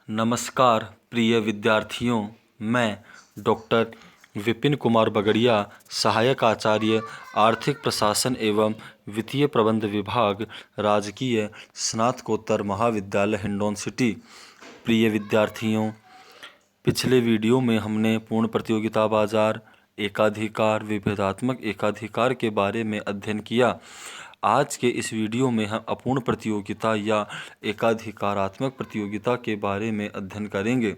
नमस्कार प्रिय विद्यार्थियों, मैं डॉक्टर विपिन कुमार बगड़िया, सहायक आचार्य आर्थिक प्रशासन एवं वित्तीय प्रबंध विभाग, राजकीय स्नातकोत्तर महाविद्यालय हिंडौन सिटी। प्रिय विद्यार्थियों, पिछले वीडियो में हमने पूर्ण प्रतियोगिता बाजार, एकाधिकार, विभेदात्मक एकाधिकार के बारे में अध्ययन किया। आज के इस वीडियो में हम अपूर्ण प्रतियोगिता या एकाधिकारात्मक प्रतियोगिता के बारे में अध्ययन करेंगे।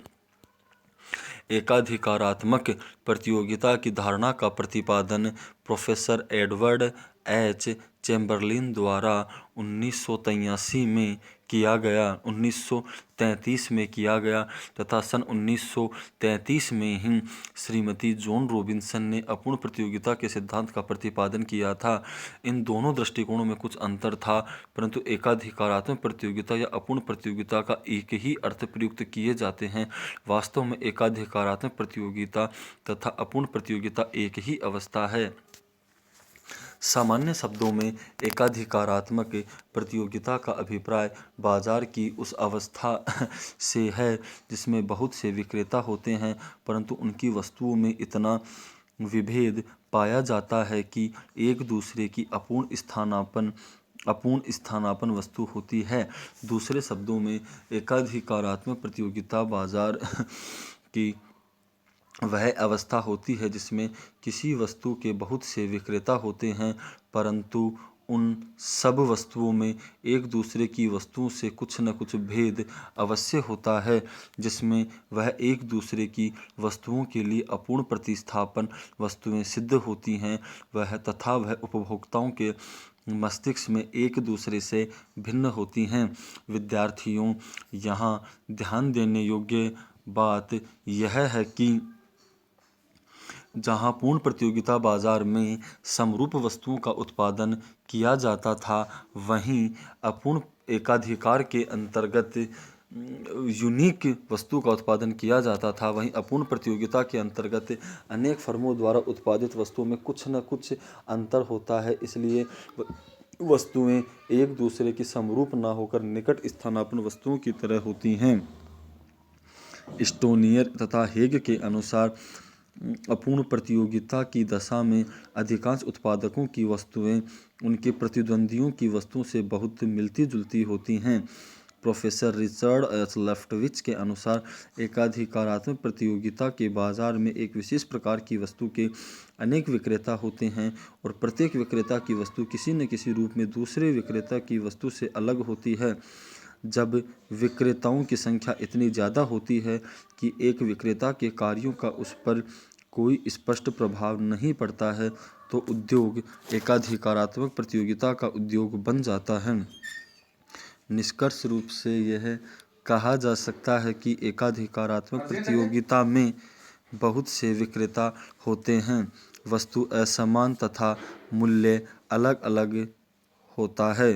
एकाधिकारात्मक प्रतियोगिता की धारणा का प्रतिपादन प्रोफेसर एडवर्ड एच चैम्बरलिन द्वारा 1983 में किया गया 1933 में किया गया तथा सन 1933 में ही श्रीमती जॉन रॉबिन्सन ने अपूर्ण प्रतियोगिता के सिद्धांत का प्रतिपादन किया था। इन दोनों दृष्टिकोणों में कुछ अंतर था, परंतु एकाधिकारात्मक प्रतियोगिता या अपूर्ण प्रतियोगिता का एक ही अर्थ प्रयुक्त किए जाते हैं। वास्तव में एकाधिकारात्मक प्रतियोगिता तथा अपूर्ण प्रतियोगिता एक ही अवस्था है। सामान्य शब्दों में एकाधिकारात्मक प्रतियोगिता का अभिप्राय बाजार की उस अवस्था से है जिसमें बहुत से विक्रेता होते हैं, परंतु उनकी वस्तुओं में इतना विभेद पाया जाता है कि एक दूसरे की अपूर्ण स्थानापन्न वस्तु होती है। दूसरे शब्दों में एकाधिकारात्मक प्रतियोगिता बाजार की वह अवस्था होती है जिसमें किसी वस्तु के बहुत से विक्रेता होते हैं, परंतु उन सब वस्तुओं में एक दूसरे की वस्तुओं से कुछ न कुछ भेद अवश्य होता है, जिसमें वह एक दूसरे की वस्तुओं के लिए अपूर्ण प्रतिस्थापन वस्तुएं सिद्ध होती हैं। वह उपभोक्ताओं के मस्तिष्क में एक दूसरे से भिन्न होती हैं। विद्यार्थियों, यहाँ ध्यान देने योग्य बात यह है कि जहाँ पूर्ण प्रतियोगिता बाजार में समरूप वस्तुओं का उत्पादन किया जाता था, वहीं अपूर्ण एकाधिकार के अंतर्गत यूनिक वस्तु का उत्पादन किया जाता था। वहीं अपूर्ण प्रतियोगिता के अंतर्गत अनेक फर्मों द्वारा उत्पादित वस्तुओं में कुछ न कुछ अंतर होता है, इसलिए वस्तुएं एक दूसरे की समरूप न होकर निकट स्थानापन्न वस्तुओं की तरह होती हैं। स्टोनियर तथा हेग के अनुसार अपूर्ण प्रतियोगिता की दशा में अधिकांश उत्पादकों की वस्तुएं उनके प्रतिद्वंदियों की वस्तुओं से बहुत मिलती जुलती होती हैं। प्रोफेसर रिचर्ड एच लेफ्टविच के अनुसार एकाधिकारात्मक प्रतियोगिता के बाजार में एक विशेष प्रकार की वस्तु के अनेक विक्रेता होते हैं और प्रत्येक विक्रेता की वस्तु किसी न किसी रूप में दूसरे विक्रेता की वस्तु से अलग होती है। जब विक्रेताओं की संख्या इतनी ज़्यादा होती है कि एक विक्रेता के कार्यों का उस पर कोई स्पष्ट प्रभाव नहीं पड़ता है, तो उद्योग एकाधिकारात्मक प्रतियोगिता का उद्योग बन जाता है। निष्कर्ष रूप से यह कहा जा सकता है कि एकाधिकारात्मक प्रतियोगिता में बहुत से विक्रेता होते हैं, वस्तु असमान तथा मूल्य अलग अलग होता है।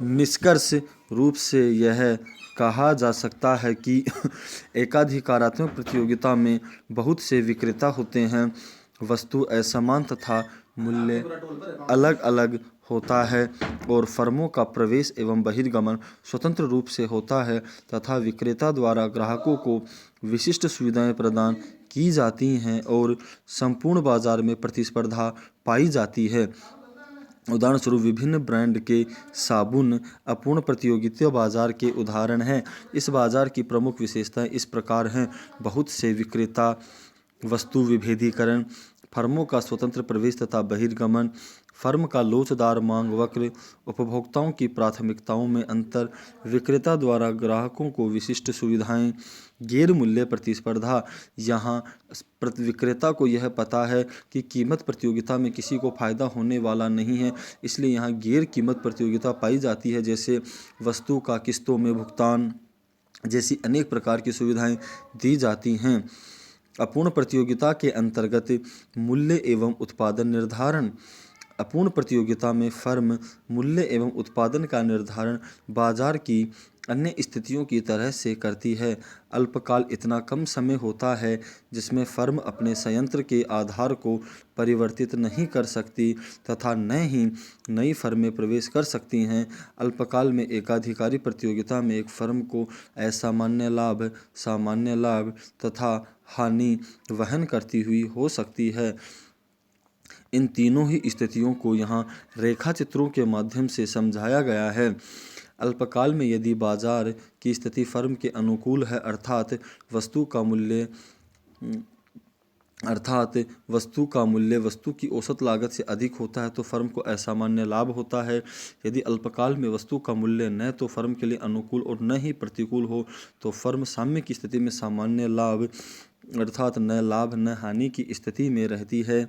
निष्कर्ष रूप से यह कहा जा सकता है कि एकाधिकारात्मक प्रतियोगिता में बहुत से विक्रेता होते हैं, वस्तु असमान तथा मूल्य अलग अलग होता है और फर्मों का प्रवेश एवं बहिर्गमन स्वतंत्र रूप से होता है तथा विक्रेता द्वारा ग्राहकों को विशिष्ट सुविधाएं प्रदान की जाती हैं और संपूर्ण बाजार में प्रतिस्पर्धा पाई जाती है। उदाहरण स्वरूप विभिन्न ब्रांड के साबुन अपूर्ण प्रतियोगिता बाजार के उदाहरण हैं। इस बाजार की प्रमुख विशेषताएं इस प्रकार हैं: बहुत से विक्रेता, वस्तु विभेदीकरण, फर्मों का स्वतंत्र प्रवेश तथा बहिर्गमन, फर्म का लोचदार मांग वक्र, उपभोक्ताओं की प्राथमिकताओं में अंतर, विक्रेता द्वारा ग्राहकों को विशिष्ट सुविधाएं, गैर मूल्य प्रतिस्पर्धा। यहाँ विक्रेता को यह पता है कि कीमत प्रतियोगिता में किसी को फायदा होने वाला नहीं है, इसलिए यहाँ गैर कीमत प्रतियोगिता पाई जाती है, जैसे वस्तु का किस्तों में भुगतान जैसी अनेक प्रकार की सुविधाएं दी जाती हैं। अपूर्ण प्रतियोगिता के अंतर्गत मूल्य एवं उत्पादन निर्धारण। अपूर्ण प्रतियोगिता में फर्म मूल्य एवं उत्पादन का निर्धारण बाजार की अन्य स्थितियों की तरह से करती है। अल्पकाल इतना कम समय होता है जिसमें फर्म अपने संयंत्र के आधार को परिवर्तित नहीं कर सकती तथा न ही नई फर्में प्रवेश कर सकती हैं। अल्पकाल में एकाधिकारी प्रतियोगिता में एक फर्म को असामान्य लाभ, सामान्य लाभ तथा हानि वहन करती हुई हो सकती है। इन तीनों ही स्थितियों को यहाँ रेखा चित्रों के माध्यम से समझाया गया है। अल्पकाल में यदि बाजार की स्थिति फर्म के अनुकूल है अर्थात वस्तु का मूल्य वस्तु की औसत लागत से अधिक होता है तो फर्म को असामान्य लाभ होता है। यदि अल्पकाल में वस्तु का मूल्य न तो फर्म के लिए अनुकूल और न ही प्रतिकूल हो तो फर्म साम्य की स्थिति में सामान्य लाभ अर्थात न लाभ न हानि की स्थिति में रहती है।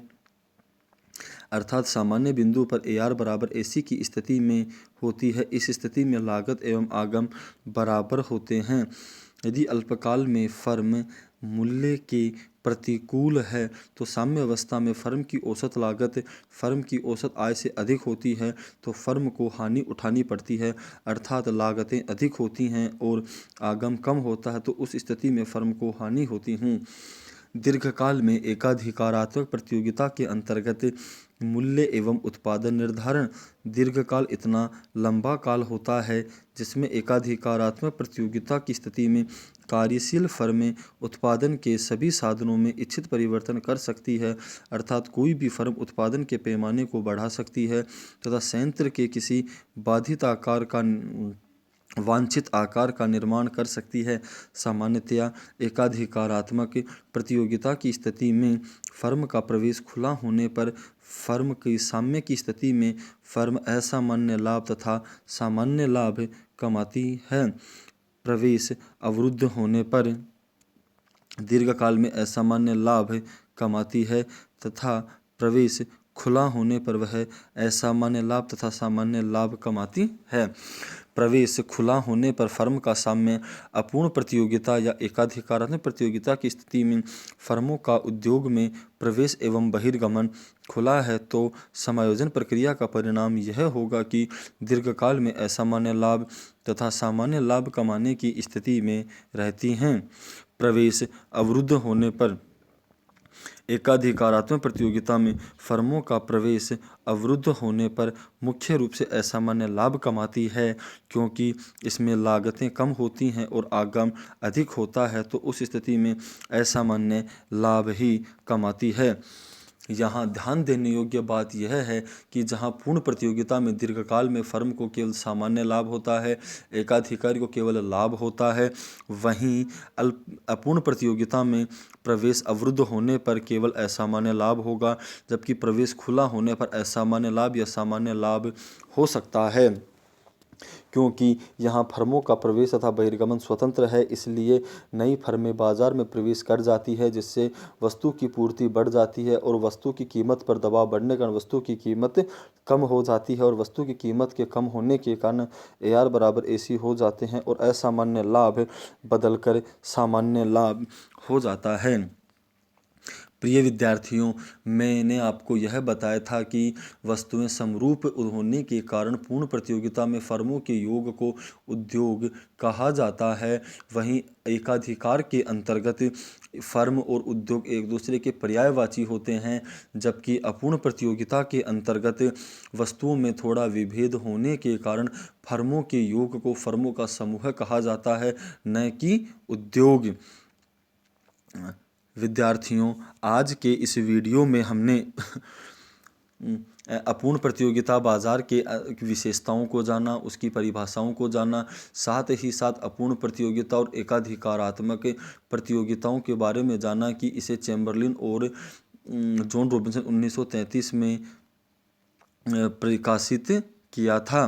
अर्थात सामान्य बिंदु पर AR बराबर AC की स्थिति में होती है। इस स्थिति में लागत एवं आगम बराबर होते हैं। यदि अल्पकाल में फर्म मूल्य के प्रतिकूल है तो साम्य अवस्था में फर्म की औसत लागत फर्म की औसत आय से अधिक होती है तो फर्म को हानि उठानी पड़ती है अर्थात लागतें अधिक होती हैं और आगम कम होता है तो उस स्थिति में फर्म को हानि होती है। दीर्घकाल में एकाधिकारात्मक प्रतियोगिता के अंतर्गत मूल्य एवं उत्पादन निर्धारण। दीर्घकाल इतना लंबा काल होता है जिसमें एकाधिकारात्मक प्रतियोगिता की स्थिति में कार्यशील फर्में उत्पादन के सभी साधनों में इच्छित परिवर्तन कर सकती है अर्थात कोई भी फर्म उत्पादन के पैमाने को बढ़ा सकती है तथा संयंत्र के किसी वांछित आकार का निर्माण कर सकती है। सामान्यतया एकाधिकारात्मक प्रतियोगिता की स्थिति में फर्म का प्रवेश खुला होने पर फर्म की साम्य की स्थिति में फर्म असामान्य लाभ तथा सामान्य लाभ कमाती है। प्रवेश अवरुद्ध होने पर दीर्घकाल में असामान्य लाभ कमाती है तथा प्रवेश खुला होने पर वह असामान्य लाभ तथा सामान्य लाभ कमाती है। प्रवेश खुला होने पर फर्म का साम्य अपूर्ण प्रतियोगिता या एकाधिकारात्मक प्रतियोगिता की स्थिति में फर्मों का उद्योग में प्रवेश एवं बहिर्गमन खुला है तो समायोजन प्रक्रिया का परिणाम यह होगा कि दीर्घकाल में असामान्य लाभ तथा सामान्य लाभ कमाने की स्थिति में रहती हैं। प्रवेश अवरुद्ध होने पर एकाधिकारात्मक प्रतियोगिता में फर्मों का प्रवेश अवरुद्ध होने पर मुख्य रूप से असामान्य लाभ कमाती है क्योंकि इसमें लागतें कम होती हैं और आगम अधिक होता है तो उस स्थिति में असामान्य लाभ ही कमाती है। यहाँ ध्यान देने योग्य बात यह है कि जहाँ पूर्ण प्रतियोगिता में दीर्घकाल में फर्म को केवल सामान्य लाभ होता है, एकाधिकारी को केवल लाभ होता है, वहीं अपूर्ण प्रतियोगिता में प्रवेश अवरुद्ध होने पर केवल असामान्य लाभ होगा जबकि प्रवेश खुला होने पर असामान्य लाभ या सामान्य लाभ हो सकता है। क्योंकि यहाँ फर्मों का प्रवेश तथा बहिर्गमन स्वतंत्र है इसलिए नई फर्में बाजार में प्रवेश कर जाती है जिससे वस्तु की पूर्ति बढ़ जाती है और वस्तु की कीमत पर दबाव बढ़ने के कारण वस्तु की कीमत कम हो जाती है और वस्तु की कीमत के कम होने के कारण AR बराबर AC हो जाते हैं और असामान्य लाभ बदलकर सामान्य लाभ हो जाता है। प्रिय विद्यार्थियों, मैंने आपको यह बताया था कि वस्तुएं समरूप होने के कारण पूर्ण प्रतियोगिता में फर्मों के योग को उद्योग कहा जाता है। वहीं एकाधिकार के अंतर्गत फर्म और उद्योग एक दूसरे के पर्यायवाची होते हैं जबकि अपूर्ण प्रतियोगिता के अंतर्गत वस्तुओं में थोड़ा विभेद होने के कारण फर्मों के योग को फर्मों का समूह कहा जाता है न कि उद्योग। विद्यार्थियों, आज के इस वीडियो में हमने अपूर्ण प्रतियोगिता बाजार के विशेषताओं को जाना, उसकी परिभाषाओं को जाना, साथ ही साथ अपूर्ण प्रतियोगिता और एकाधिकारात्मक प्रतियोगिताओं के बारे में जाना कि इसे चैम्बरलिन और जॉन रॉबिन्सन 1933 में प्रकाशित किया था।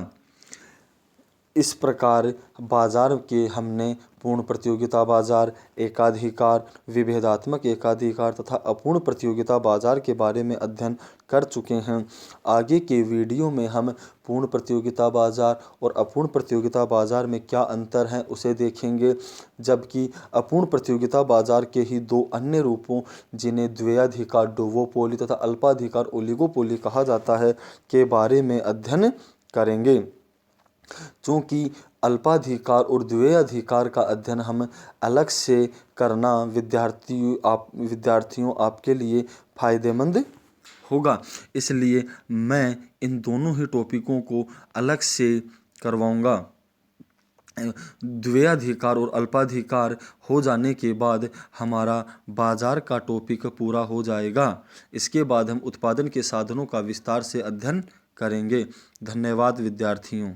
इस प्रकार बाजार के हमने पूर्ण प्रतियोगिता बाजार, एकाधिकार, विभेदात्मक एकाधिकार तथा अपूर्ण प्रतियोगिता बाजार के बारे में अध्ययन कर चुके हैं। आगे के वीडियो में हम पूर्ण प्रतियोगिता बाजार और अपूर्ण प्रतियोगिता बाजार में क्या अंतर है उसे देखेंगे, जबकि अपूर्ण प्रतियोगिता बाजार के ही दो अन्य रूपों जिन्हें द्वैधाधिकार डुओपोली तथा अल्पाधिकार ओलिगोपोली कहा जाता है के बारे में अध्ययन करेंगे। चूँकि अल्पाधिकार और द्वैधाधिकार का अध्ययन हम अलग से करना विद्यार्थियों आपके लिए फायदेमंद होगा, इसलिए मैं इन दोनों ही टॉपिकों को अलग से करवाऊंगा। द्वैधाधिकार और अल्पाधिकार हो जाने के बाद हमारा बाजार का टॉपिक पूरा हो जाएगा। इसके बाद हम उत्पादन के साधनों का विस्तार से अध्ययन करेंगे। धन्यवाद विद्यार्थियों।